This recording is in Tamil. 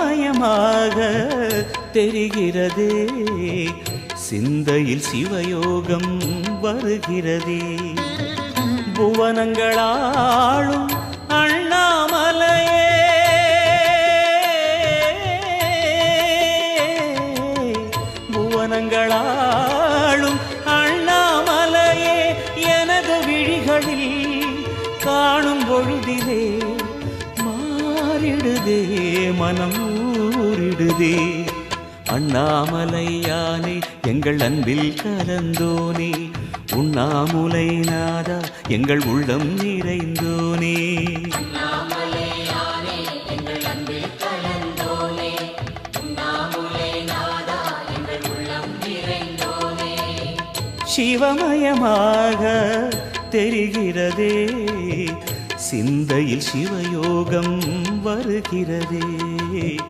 சிவமயமாக தெரிகிறதே, சிந்தையில் சிவயோகம் வருகிறதே. புவனங்களாளும் அண்ணாமலையே, புவனங்களாளும் அண்ணாமலையே, எனது விழிகளில் காணும் பொழுதிலே மாறிடுதே மனம் ஊறிடுதே. அண்ணாமலையானே எங்கள் அன்பில் கலந்தோனே, உண்ணாமுலை நாதா எங்கள் உள்ளம் நிறைந்தோனே. சிவமயமாக தெரிகிறதே, சிந்தையில் சிவயோகம் வருகிறதே.